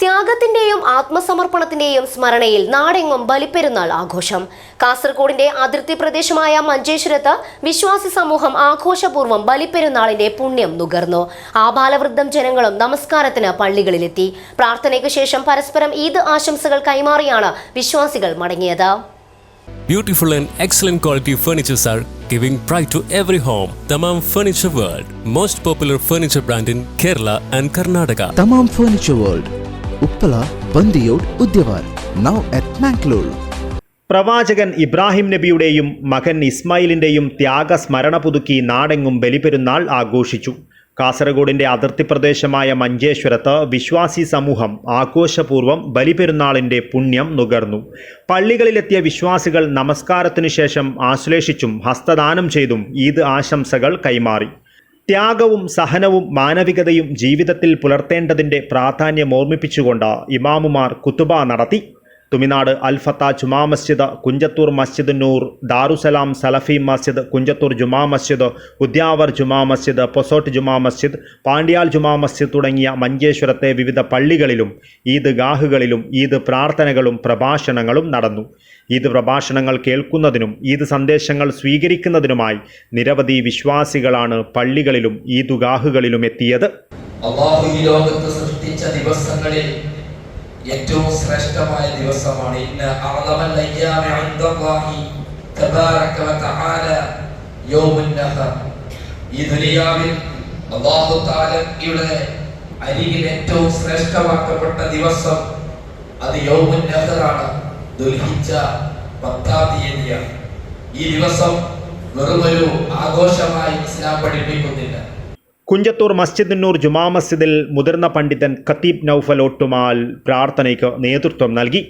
ത്യാഗത്തിന്റെയും ആത്മസമർപ്പണത്തിന്റെയും സ്മരണയിൽ നാടെങ്ങും ബലിപ്പെരുന്നാൾ ആഘോഷം. കാസർഗോഡിന്റെ അതിർത്തി പ്രദേശമായ മഞ്ചേശ്വരത്ത് വിശ്വാസി സമൂഹം ആഘോഷപൂർവ്വം ബലിപ്പെരുന്നാളിന്റെ പുണ്യം നുകർന്നു. ആബാലവൃദ്ധം ജനങ്ങളും നമസ്കാരത്തിന് പള്ളികളിലെത്തി. പ്രാർത്ഥനയ്ക്ക് ശേഷം പരസ്പരം ഈദ് ആശംസകൾ കൈമാറിയാണ് വിശ്വാസികൾ മടങ്ങിയത്. Beautiful and excellent quality furnitures are giving pride to every home. Tamam Furniture World, most popular furniture brand in Kerala and Karnataka. Tamam Furniture World, Uppala, Bandiyod, Udyawar, now at Mangalore. പ്രവാചകൻ ഇബ്രാഹിം നബിയുടെയും മകൻ ഇസ്മായിലിൻ്റെയും ത്യാഗസ്മരണ പുതുക്കി നാടെങ്ങും ബലിപ്പെരുന്നാൾ ആഘോഷിച്ചു. കാസർഗോഡിന്റെ അതിർത്തി പ്രദേശമായ മഞ്ചേശ്വരത്ത് വിശ്വാസി സമൂഹം ആഘോഷപൂർവ്വം ബലിപ്പെരുന്നാളിന്റെ പുണ്യം നുകർന്നു. പള്ളികളിലെത്തിയ വിശ്വാസികൾ നമസ്കാരത്തിനു ശേഷം ആശ്ലേഷിച്ചും ഹസ്തദാനം ചെയ്തും ഈദ് ആശംസകൾ കൈമാറി. ത്യാഗവും സഹനവും മാനവികതയും ജീവിതത്തിൽ പുലർത്തേണ്ടതിൻ്റെ പ്രാധാന്യം ഓർമ്മിപ്പിച്ചുകൊണ്ട് ഇമാമുമാർ കുത്തുബ നടത്തി. തുമിനാട് അൽഫത്ത ജുമാ മസ്ജിദ്, കുഞ്ചത്തൂർ മസ്ജിദ് നൂർ, ദാറുസലാം സലഫി മസ്ജിദ്, കുഞ്ചത്തൂർ ജുമാ മസ്ജിദ്, ഉദ്യാവർ ജുമാ മസ്ജിദ്, പൊസോട്ട് ജുമാ മസ്ജിദ്, പാണ്ഡ്യാൽ ജുമാ മസ്ജിദ് തുടങ്ങിയ മഞ്ചേശ്വരത്തെ വിവിധ പള്ളികളിലും ഈദ് ഗാഹുകളിലും ഈദ് പ്രാർത്ഥനകളും പ്രഭാഷണങ്ങളും നടന്നു. ഈദ് പ്രഭാഷണങ്ങൾ കേൾക്കുന്നതിനും ഈദ് സന്ദേശങ്ങൾ സ്വീകരിക്കുന്നതിനുമായി നിരവധി വിശ്വാസികളാണ് പള്ളികളിലും ഈദുഗാഹുകളിലും എത്തിയത്. അല്ലാഹു ഈ ലോകത്തെ സൃഷ്ടിച്ച ദിവസങ്ങളിൽ ഏറ്റവും ശ്രേഷ്ഠമായ ദിവസമാണ്. ഇന്ന അഅ്ളമൽ അയ്യാമി ഇൻദല്ലാഹി തബാറക വ തആല യൗമുൻ നഹർ. ഈ ദുനിയാവിൽ അല്ലാഹു തആലയുടെ അരികിൽ ഏറ്റവും ശ്രേഷ്ഠമാക്കപ്പെട്ട ദിവസം അത് യൗമുൻ നഹറാണ്. ദുൽഹിജ്ജ 10-ാം തീയതിയാണ്. ഈ ദിവസം വെറുമൊരു ആഘോഷമായി ഇസ്ലാം പഠിപ്പിക്കുന്നില്ല. കുഞ്ചത്തൂർ മസ്ജിദ് നൂർ ജുമാ മസ്ജിദിൽ മുതിർന്ന പണ്ഡിതൻ ഖത്തീബ് നൗഫൽ ഒട്ടുമാൽ പ്രാർത്ഥനയ്ക്ക് നേതൃത്വം നൽകി.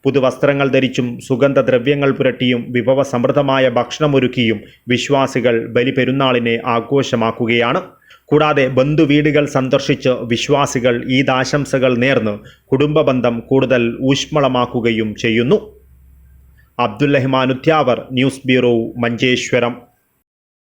പുതുവസ്ത്രങ്ങൾ ധരിച്ചും സുഗന്ധദ്രവ്യങ്ങൾ പുരട്ടിയും വിഭവസമൃദ്ധമായ ഭക്ഷണമൊരുക്കിയും വിശ്വാസികൾ ബലിപ്പെരുന്നാളിനെ ആഘോഷമാക്കുകയാണ്. കൂടാതെ ബന്ധുവീടുകൾ സന്ദർശിച്ച് വിശ്വാസികൾ ഈദാശംസകൾ നേർന്ന് കുടുംബബന്ധം കൂടുതൽ ഊഷ്മളമാക്കുകയും ചെയ്യുന്നു. Abdul Rahman Udyavar, news bureau, Manjeshwaram.